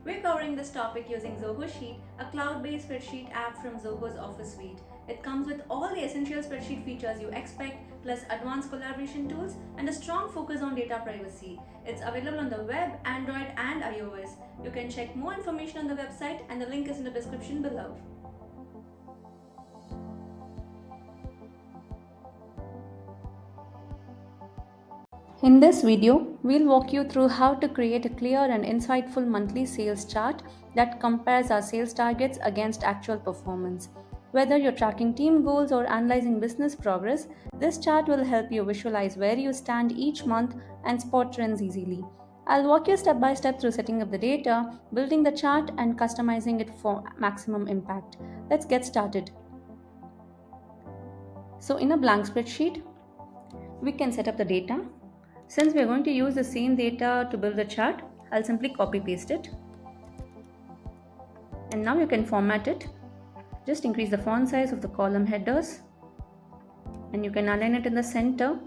We're covering this topic using Zoho Sheet, a cloud-based spreadsheet app from Zoho's Office Suite. It comes with all the essential spreadsheet features you expect, plus advanced collaboration tools and a strong focus on data privacy. It's available on the web, Android, and iOS. You can check more information on the website, and the link is in the description below. In this video, we'll walk you through how to create a clear and insightful monthly sales chart that compares our sales targets against actual performance. Whether you're tracking team goals or analyzing business progress, this chart will help you visualize where you stand each month and spot trends easily. I'll walk you step by step through setting up the data, building the chart, and customizing it for maximum impact. Let's get started. So, in a blank spreadsheet, we can set up the data. Since we are going to use the same data to build the chart, I'll simply copy paste it. And now you can format it. Just increase the font size of the column headers. And you can align it in the center.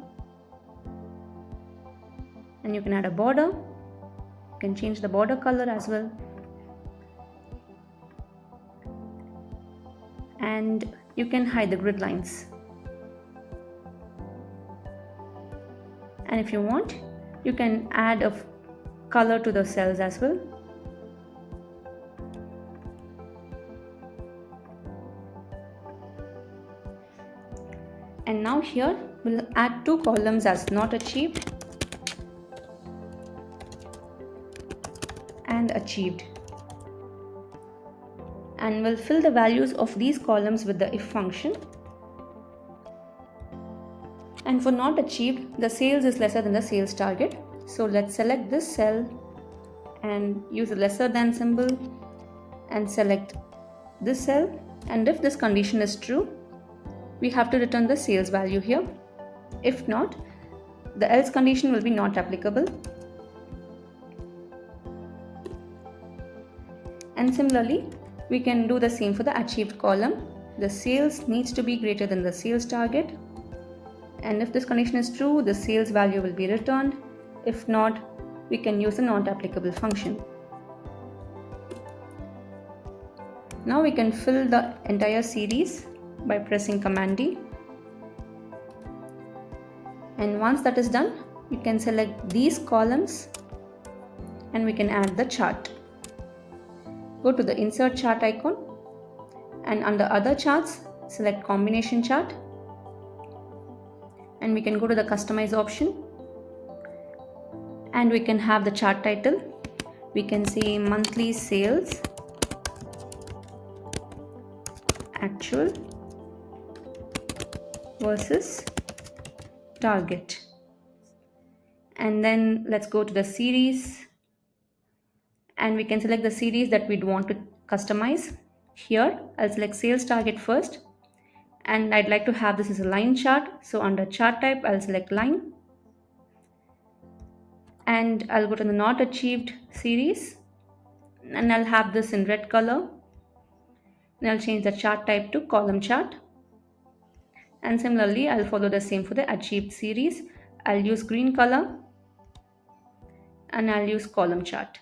And you can add a border. You can change the border color as well. And you can hide the grid lines. And if you want, you can add a color to the cells as well. And now here we'll add two columns as not achieved and achieved. And we'll fill the values of these columns with the if function. And for not achieved, the sales is lesser than the sales target. So let's select this cell and use the lesser than symbol and select this cell. And if this condition is true, we have to return the sales value here. If not, the else condition will be not applicable. And similarly, we can do the same for the achieved column. The sales needs to be greater than the sales target. And if this condition is true, the sales value will be returned. If not, we can use the not applicable function. Now we can fill the entire series by pressing Command D. And once that is done, we can select these columns and we can add the chart. Go to the Insert Chart icon and under Other Charts, select Combination Chart. And we can go to the Customize option and we can have the chart title. We can say monthly sales actual versus target. And then let's go to the series and we can select the series that we'd want to customize. Here I'll select sales target first. And I'd like to have this as a line chart. So under chart type, I'll select line. And I'll go to the not achieved series. And I'll have this in red color. And I'll change the chart type to column chart. And similarly, I'll follow the same for the achieved series. I'll use green color. And I'll use column chart.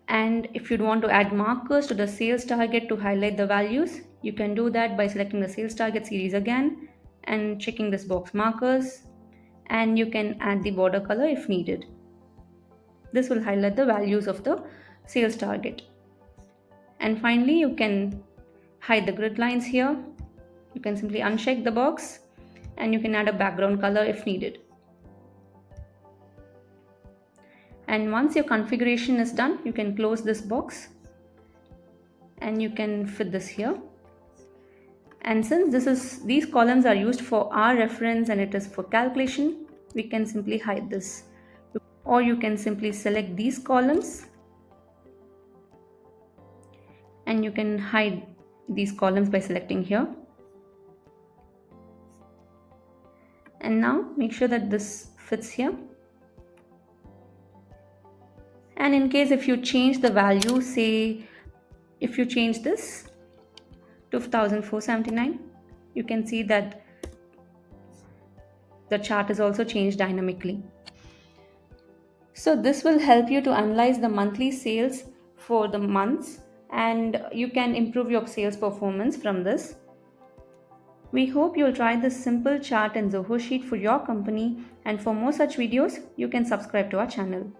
And if you'd want to add markers to the sales target to highlight the values, you can do that by selecting the sales target series again and checking this box markers, and you can add the border color if needed. This will highlight the values of the sales target. And finally, you can hide the grid lines here. You can simply uncheck the box and you can add a background color if needed. And once your configuration is done, you can close this box and you can fit this here. And since these columns are used for our reference and it is for calculation, we can simply hide this. Or you can simply select these columns and you can hide these columns by selecting here. And now make sure that this fits here. And in case if you change the value, say if you change this to 1479, you can see that the chart is also changed dynamically. So this will help you to analyze the monthly sales for the months, and you can improve your sales performance from this. We hope you'll try this simple chart in Zoho Sheet for your company, and for more such videos, you can subscribe to our channel.